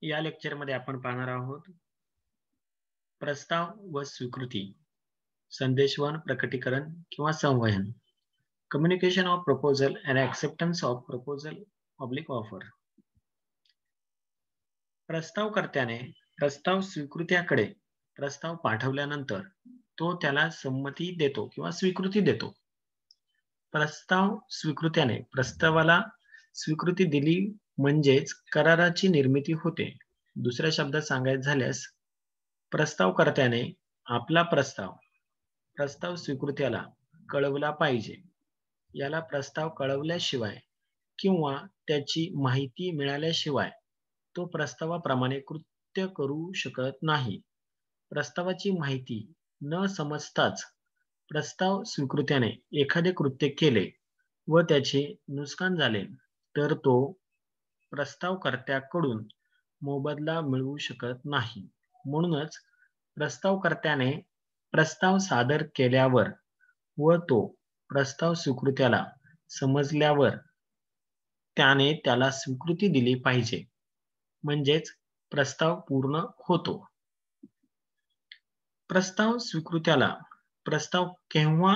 या लेक्चरमध्ये आपण पाहणार आहोत प्रस्ताव व स्वीकृती, संदेशवहन, प्रकटीकरण किंवा संवहन, communication of proposal and acceptance of proposal oblique offer. प्रस्तावकर्त्याने प्रस्ताव स्वीकृत्याकडे प्रस्ताव पाठवल्यानंतर तो त्याला संमती देतो किंवा स्वीकृती देतो. प्रस्ताव स्वीकृत्याने प्रस्तावाला स्वीकृती दिली म्हणजेच कराराची निर्मिती होते. दुसऱ्या शब्दात सांगायचं झाल्यास प्रस्तावकर्त्याने आपला प्रस्ताव स्वीकृत्याला कळवला पाहिजे. याला प्रस्ताव कळवल्याशिवाय किंवा त्याची माहिती मिळाल्याशिवाय तो प्रस्तावाप्रमाणे कृत्य करू शकत नाही. प्रस्तावाची माहिती न समजताच प्रस्ताव स्वीकृत्याने एखादे कृत्य केले व त्याचे नुकसान झाले तर तो प्रस्तावकर्त्याकडून मोबदला मिळवू शकत नाही. म्हणूनच प्रस्तावकर्त्याने प्रस्ताव सादर केल्यावर व तो प्रस्ताव स्वीकृत्याला समजल्यावर त्याने त्याला स्वीकृती दिली पाहिजे, म्हणजेच प्रस्ताव पूर्ण होतो. प्रस्ताव स्वीकृत्याला प्रस्ताव केव्हा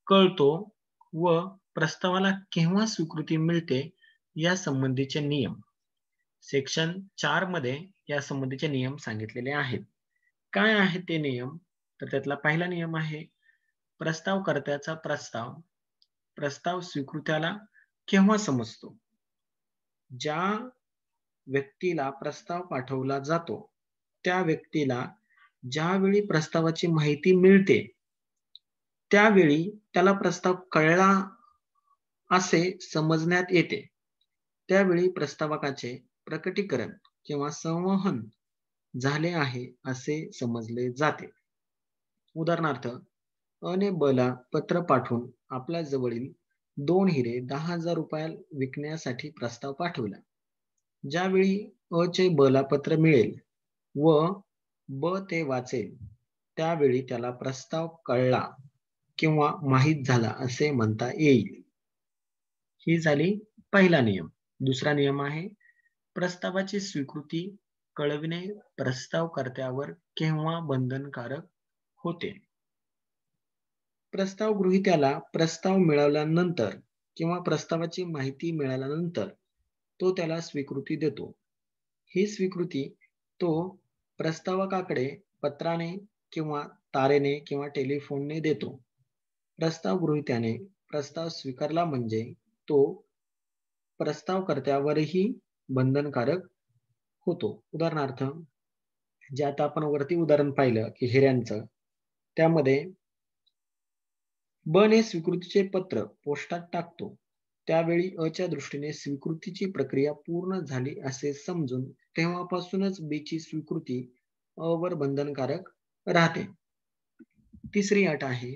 कळतो व प्रस्तावाला केव्हा स्वीकृती मिळते या संबंधीचे नियम सेक्शन 4 मध्ये या संबंधीचे नियम सांगितलेले आहेत. काय आहेत ते नियम? तर त्यातला पहिला नियम आहे प्रस्तावकर्त्याचा प्रस्ताव स्वीकृत्याला केव्हा समजतो. ज्या व्यक्तीला प्रस्ताव पाठवला जातो त्या व्यक्तीला ज्यावेळी प्रस्तावाची माहिती मिळते त्यावेळी त्याला प्रस्ताव कळला असे समजण्यात येते. त्यावेळी प्रस्तावकाचे प्रकटीकरण किंवा संवहन झाले आहे असे समजले जाते. उदाहरणार्थ, अ ने ब ला पत्र पाठवून आपल्या जवळील 2 हिरे 10,000 रुपयाला विकण्यासाठी प्रस्ताव पाठवला. ज्यावेळी अ चे ब ला पत्र मिळेल व ब ते वाचेल त्यावेळी त्याला प्रस्ताव कळला किंवा माहित झाला असे म्हणता येईल. ही झाली पहिला नियम. दुसरा नियम आहे प्रस्तावाची स्वीकृती कळविणे प्रस्तावकर्त्यावर केव्हा बंधनकारक होते. प्रस्ताव गृहीत्याला प्रस्ताव मिळाल्यानंतर किंवा प्रस्तावाची माहिती मिळाल्यानंतर तो त्याला स्वीकृती देतो. ही स्वीकृती तो प्रस्तावकाकडे पत्राने किंवा तारेने किंवा टेलिफोनने देतो. प्रस्ताव गृहीत्याने प्रस्ताव स्वीकारला म्हणजे तो प्रस्तावकर्त्यावरही बंधनकारक होतो. उदाहरणार्थ, जे आता आपण वरती उदाहरण पाहिलं की हिऱ्यांचं, त्यामध्ये ब ने स्वीकृतीचे पत्र पोस्टात टाकतो त्यावेळी अ च्या दृष्टीने स्वीकृतीची प्रक्रिया पूर्ण झाली असे समजून तेव्हापासूनच बी ची स्वीकृती अ वर बंधनकारक राहते. तिसरी अट आहे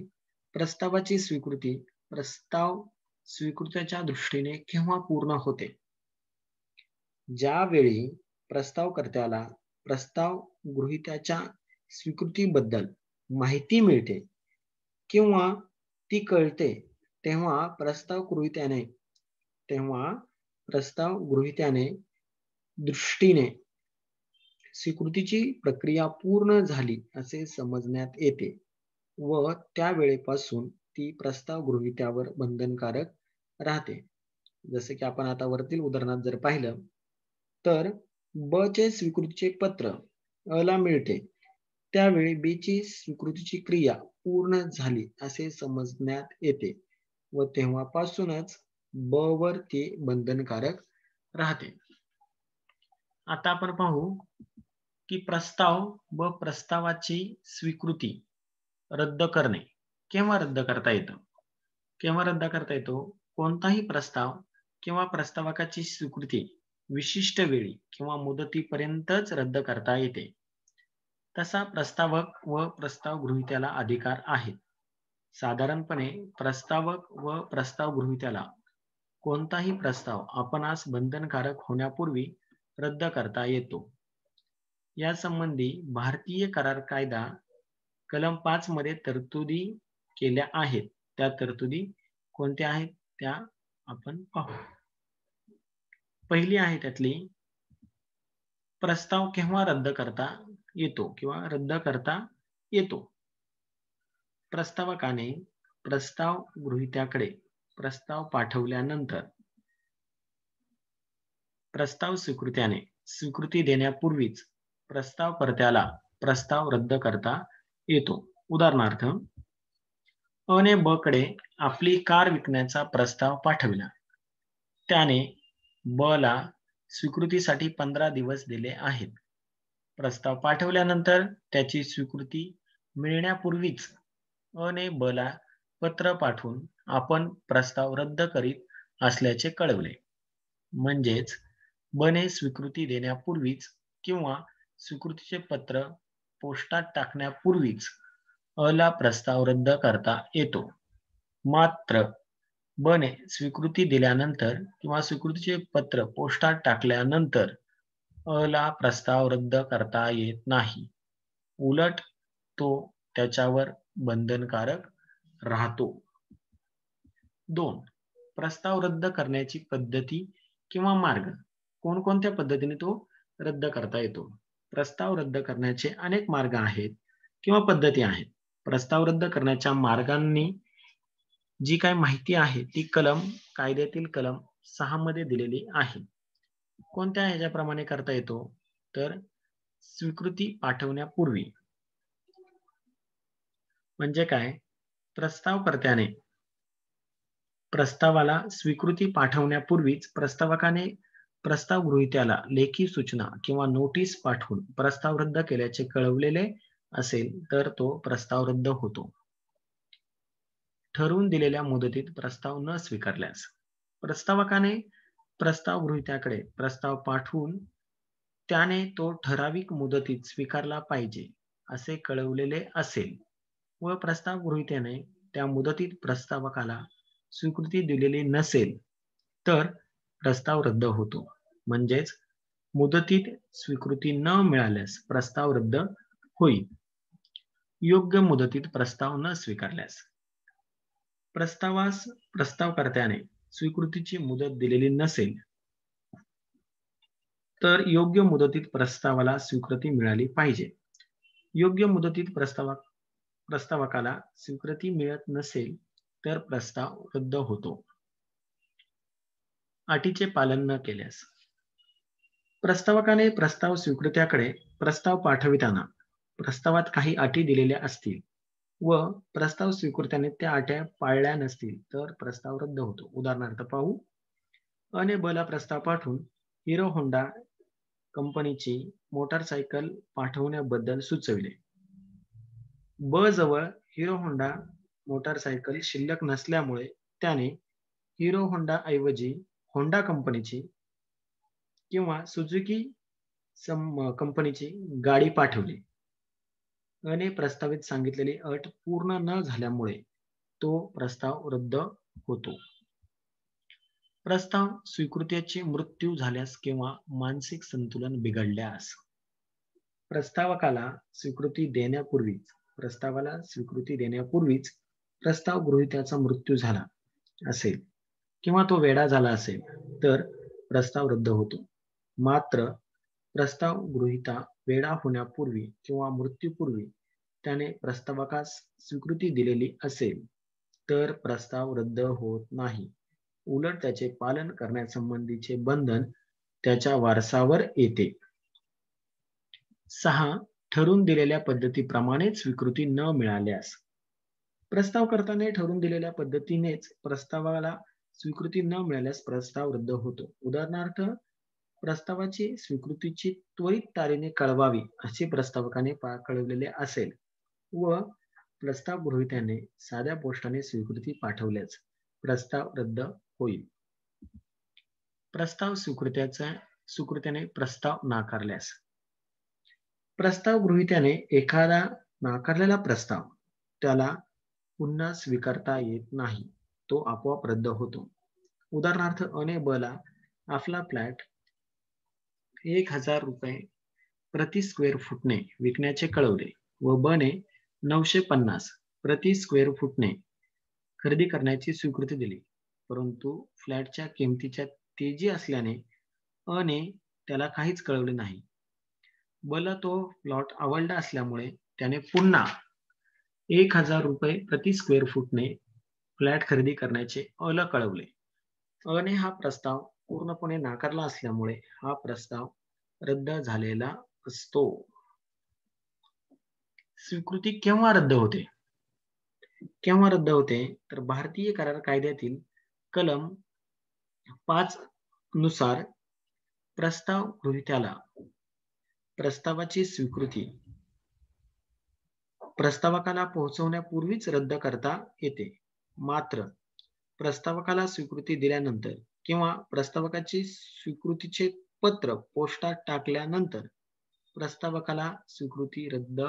प्रस्तावाची स्वीकृती प्रस्ताव स्वीकृतीच्या दृष्टीने केव्हा पूर्ण होते. ज्यावेळी प्रस्तावकर्त्याला प्रस्ताव गृहीत्याच्या स्वीकृतीबद्दल माहिती मिळते किंवा ती कळते तेव्हा प्रस्ताव गृहीत्याने दृष्टीने स्वीकृतीची प्रक्रिया पूर्ण झाली असे समजण्यात येते व त्यावेळेपासून ती प्रस्ताव गृहीत्यावर बंधनकारक राहते. जसे की आपण आता वरतील उदाहरणात जर पाहिलं तर ब चे स्वीकृतीचे पत्र अ ला मिळते त्यावेळी बी ची स्वीकृतीची क्रिया पूर्ण झाली असे समजण्यात येते व तेव्हापासूनच ब वर ती बंधनकारक राहते. आता आपण पाहू की प्रस्ताव व प्रस्तावाची स्वीकृती रद्द करणे केव्हा रद्द करता येतं. केव्हा रद्द करता येतो? कोणताही प्रस्ताव किंवा प्रस्तावकाची स्वीकृती विशिष्ट वेळी किंवा मुदतीपर्यंतच रद्द करता येते. तसा प्रस्तावक व प्रस्ताव गृहीत्याला अधिकार आहेत. साधारणपणे प्रस्तावक व प्रस्ताव गृहीत्याला कोणताही प्रस्ताव आपणास बंधनकारक होण्यापूर्वी रद्द करता येतो. यासंबंधी भारतीय करार कायदा कलम 5 मध्ये तरतुदी केल्या आहेत. त्या तरतुदी कोणत्या आहेत त्या आपण पाहू. पहिली आहे त्यातली प्रस्ताव केव्हा रद्द करता येतो किंवा रद्द करता येतो? प्रस्तावकाने प्रस्ताव गृहीत्याकडे प्रस्ताव पाठवल्यानंतर प्रस्ताव स्वीकृत्याने स्वीकृती देण्यापूर्वीच प्रस्तावकर्त्याला प्रस्ताव रद्द करता येतो. उदाहरणार्थ, अ ने ब कडे आपली कार विकण्याचा प्रस्ताव पाठविला. त्याने ब ला स्वीकृतीसाठी 15 दिवस दिले आहेत. प्रस्ताव पाठवल्यानंतर त्याची स्वीकृती मिळण्यापूर्वीच अ ने ब ला पत्र पाठवून आपण प्रस्ताव रद्द करीत असल्याचे कळवले. म्हणजेच ब ने स्वीकृती देण्यापूर्वीच किंवा स्वीकृतीचे पत्र पोस्टात टाकण्यापूर्वीच अ ला प्रस्ताव रद्द करता येतो. मात्र ब ने स्वीकृती दिल्यानंतर किंवा स्वीकृतीचे पत्र पोस्टात टाकल्यानंतर अ ला प्रस्ताव रद्द करता येत नाही. उलट तो त्याच्यावर बंधनकारक राहतो. 2. प्रस्ताव रद्द करण्याची पद्धती किंवा मार्ग. कोणकोणत्या पद्धतीने तो रद्द करता येतो? प्रस्ताव रद्द करण्याचे अनेक मार्ग आहेत किंवा पद्धती आहेत. प्रस्ताव रद्द करण्याच्या मार्गांनी जी काही माहिती आहे ती कायद्यातील कलम 6 मध्ये दिलेली आहे. कोणत्या ह्याच्याप्रमाणे करता येतो? तर स्वीकृती पाठवण्यापूर्वी. म्हणजे काय? प्रस्तावकर्त्याने प्रस्तावाला स्वीकृती पाठवण्यापूर्वीच प्रस्तावकाने प्रस्ताव गृहीत्याला लेखी सूचना किंवा नोटीस पाठवून प्रस्ताव रद्द केल्याचे कळवलेले असेल तर तो प्रस्ताव रद्द होतो. ठरवून दिलेल्या मुदतीत प्रस्ताव न स्वीकारल्यास प्रस्तावकाने प्रस्ताव गृहीत्याकडे प्रस्ताव पाठवून त्याने तो ठराविक मुदतीत स्वीकारला पाहिजे असे कळवलेले असेल व प्रस्ताव गृहीत्याने त्या मुदतीत प्रस्तावकाला स्वीकृती दिलेली नसेल तर प्रस्ताव रद्द होतो. म्हणजेच मुदतीत स्वीकृती न मिळाल्यास प्रस्ताव रद्द होईल. योग्य मुदतीत प्रस्ताव न स्वीकारल्यास प्रस्तावकर्त्याने स्वीकृतीची मुदत दिलेली नसेल तर योग्य मुदतीत प्रस्तावाला स्वीकृती मिळाली पाहिजे. योग्य मुदतीत प्रस्तावकाला स्वीकृती मिळत नसेल तर प्रस्ताव रद्द होतो. अटीचे पालन न केल्यास प्रस्तावकाने प्रस्ताव स्वीकृत्याकडे प्रस्ताव पाठविताना प्रस्तावात काही अटी दिलेल्या असतील व प्रस्ताव स्वीकृत्याने त्या अटी पाळल्या नसतील तर प्रस्ताव रद्द होतो. उदाहरणार्थ पाहू. अ ने ब ला प्रस्ताव पाठवून हिरो होंडा कंपनीची मोटारसायकल पाठवण्याबद्दल सुचविले. ब जवळ हिरो होंडा मोटारसायकल शिल्लक नसल्यामुळे त्याने हिरो होंडा ऐवजी होंडा कंपनीची किंवा सुझुकी कंपनीची गाडी पाठवली. अ ने प्रस्तावित सांगितलेली अट पूर्ण न झाल्यामुळे तो प्रस्ताव रद्द होतो. प्रस्ताव स्वीकृतीचे मृत्यू झाल्यास किंवा मानसिक संतुलन बिघडल्यास प्रस्तावाला स्वीकृती देण्यापूर्वीच प्रस्ताव गृहीत्याचा मृत्यू झाला असेल किंवा तो वेडा झाला असेल तर प्रस्ताव रद्द होतो. मात्र प्रस्ताव गृहीता वेडा होण्यापूर्वी किंवा मृत्यूपूर्वी त्याने प्रस्तावकास स्वीकृती दिलेली असेल तर प्रस्ताव रद्द होत नाही. उलट त्याचे पालन करण्यासंबंधीचे बंधन त्याच्या वारसावर येते. 6. ठरवून दिलेल्या पद्धतीप्रमाणेच स्वीकृती न मिळाल्यास प्रस्तावकर्त्याने ठरवून दिलेल्या पद्धतीनेच प्रस्तावाला स्वीकृती न मिळाल्यास प्रस्ताव रद्द होतो. उदाहरणार्थ, प्रस्तावाची स्वीकृतीची त्वरित तारीने कळवावी असे प्रस्तावकाने कळवलेले असेल व प्रस्ताव गृहीत्याने साध्या पोस्टाने स्वीकृती पाठवल्यास प्रस्ताव रद्द होईल. प्रस्ताव स्वीकृत्याने प्रस्ताव नाकारल्यास प्रस्ताव गृहीत्याने एखादा नाकारलेला प्रस्ताव त्याला पुन्हा स्वीकारता येत नाही. तो आपोआप रद्द होतो. उदाहरणार्थ, अ ने ब ला आपला फ्लॅट 1,000 रुपये प्रति स्क्वेअर फुटने विकण्याचे कळवले व ब ने 950 प्रति स्क्वेअर फुटने खरेदी करण्याची स्वीकृती दिली. परंतु फ्लॅटच्या किमतीच्या तेजी असल्याने अ ने त्याला काहीच कळवले नाही. बला तो प्लॉट आवडला असल्यामुळे त्याने पुन्हा 1,000 रुपये प्रति स्क्वेअर फुटने फ्लॅट खरेदी करण्याचे अला कळवले. अने हा प्रस्ताव पूर्णपणे नाकारला असल्यामुळे हा प्रस्ताव रद्द झालेला असतो. स्वीकृती केव्हा रद्द होते? केव्हा रद्द होते? तर भारतीय करार कायद्यातील कलम 5 नुसार प्रस्ताव गृहीत्याला प्रस्तावाची स्वीकृती प्रस्तावकाला पोहोचवण्यापूर्वीच रद्द करता येते. मात्र प्रस्तावकाला स्वीकृती दिल्यानंतर किंवा प्रस्तावकाची स्वीकृतीचे पत्र पोस्टात टाकल्यानंतर प्रस्तावकाला स्वीकृती रद्द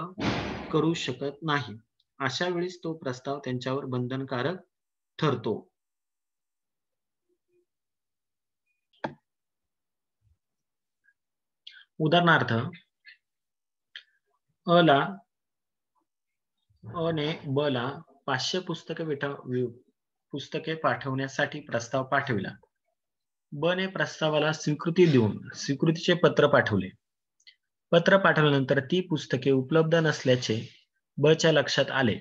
करू शकत नाही. अशा वेळेस तो प्रस्ताव त्यांच्यावर बंधनकारक ठरतो. उदाहरणार्थ अने ब ला 500 पुस्तके पाठवण्यासाठी प्रस्ताव पाठविला. ब ने प्रस्तावाला स्वीकृती देऊन स्वीकृतीचे पत्र पाठवले. पत्र पाठवल्यानंतर ती पुस्तके उपलब्ध नसल्याचे ब च्या लक्षात आले.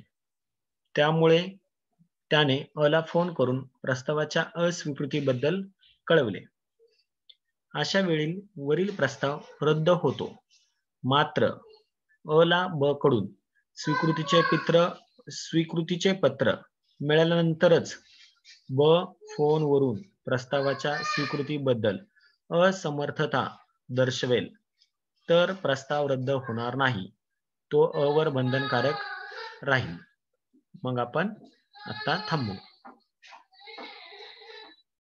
त्यामुळे त्याने अ ला फोन करून प्रस्तावाच्या अस्वीकृतीबद्दल कळवले. अशा वेळी वरील प्रस्ताव रद्द होतो. मात्र अ ला ब कडून स्वीकृतीचे पत्र मिळाल्यानंतरच ब फोनवरून प्रस्तावाच्या स्वीकृतीबद्दल असमर्थता दर्शवेल तर प्रस्ताव रद्द होणार नाही. तो अ वर बंधनकारक राहील. मग आपण आता थांबू.